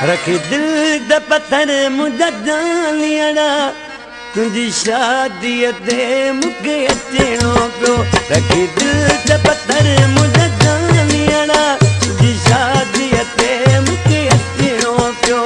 रखी दिल द पत्थर मुंहिंजा जानियड़ा तुंहिंजी शादीअ ते मूंखे अचिणो पियो रखी दिल द पत्थर मुंहिंजा जानियड़ा तुंहिंजी शादीअ ते मूंखे अचिणो पियो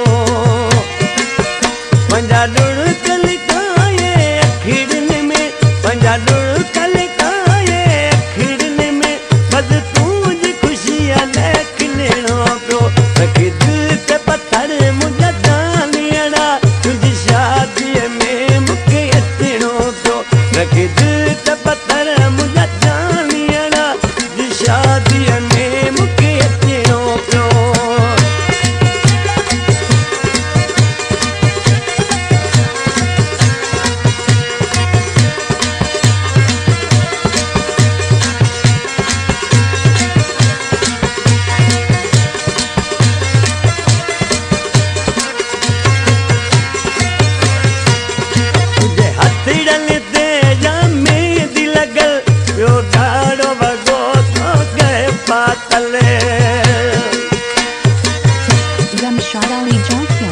पंहिंजा ॾुड़ कलिकाए अखिड़ियुनि में पंहिंजा ॾुड़ कलिकाए अखिड़ियुनि में बसि तुंहिंजी ख़ुशीअ लाइ खिलणो पियो रखी दिल ते पत्थर मुंहिंजा जानियड़ा तुंहिंजी शादीअ में मूंखे अचिणो पियो रखी दिल ते पत्थर मुंहिंजा जानियड़ा तुंहिंजी शादीअ में मूंखे अचिणो पियो Ramshad Ali Jokya.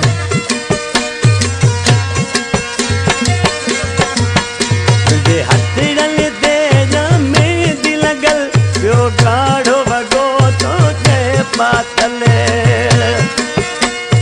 तुझे हथड़ल ते जामे दी लगल पियो गाढ़ो वगो तो के पातल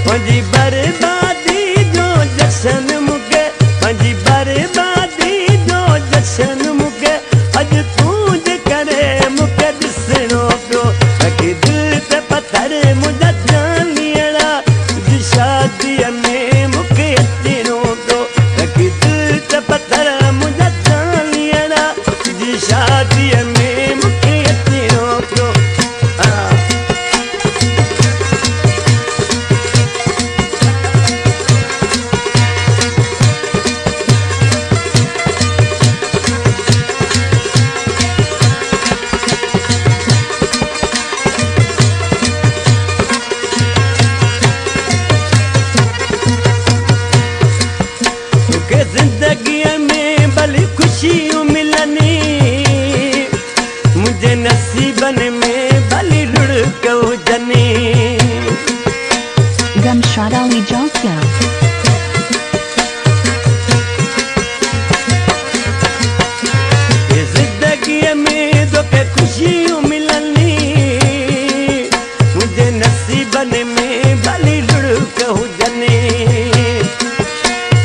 मुंहिंजी बर्बादी जो जशन मूंखे मुंहिंजी बर्बादी जो जशन मूंखे अॼु तूं जे करे मूंखे ॾिसणो पियो रखी दिल ते पत्थर मुंहिंजा जानियड़ा तुंहिंजी शादीअ में मूंखे अचिणो पियो रखी दिल ते पत्थर मुंहिंजा जानियड़ा तुंहिंजी शादीअ में मूंखे अचिणो पियो मूंखे ज़िंदगीअ में भली ख़ुशियूं मिलनि मुंहिंजे नसीबनि में भली रुड़क हुजनि Ramshad Ali Jokya. ज़िंदगीअ में तोखे ख़ुशियूं मिलनि मुंहिंजे नसीबनि में भली रुड़क हुजनि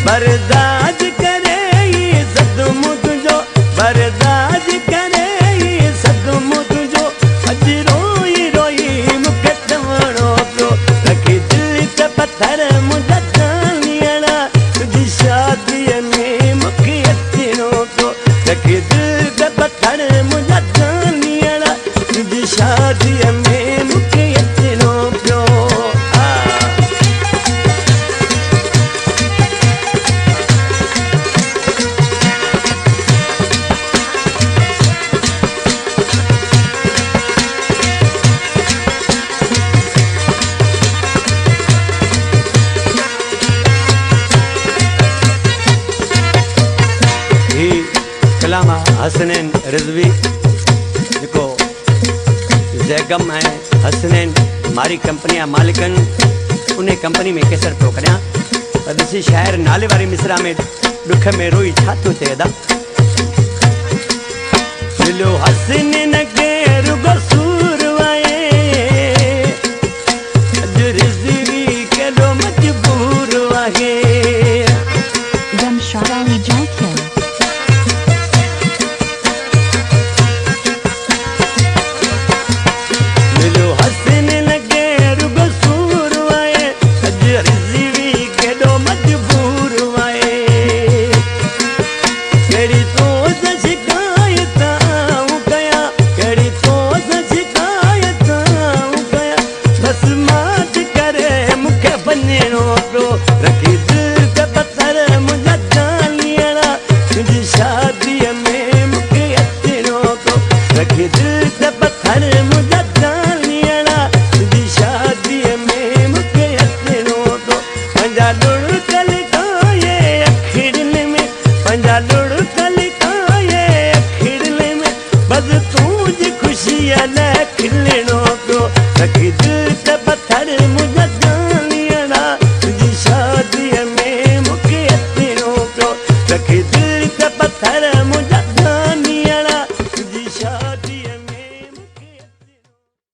बर्दाश्त करे ई सदमो तुंहिंजो बर्दाश्त करे ई सदमो तुंहिंजो अॼु रोई रोई मूंखे चवणो पियो रखी दिल ते पत्थर मुंहिंजा जानियड़ा तुंहिंजी शादीअ में मूंखे अचिणो पियो रखी दिल ते पत्थर मुंहिंजा जानियड़ा तुंहिंजी शादीअ में मूंखे अचिणो पियो कलामा हसनैन रिज़वी जेको ज़ैगम ऐं हसनैन मारी कंपनी जा मालिकनि उन कंपनी में केसर पियो करियां त ॾिसी शाइर नाले वारी मिसरा में ॾुख में रोई छा थो थिए अदा मिलियो हसनैन खे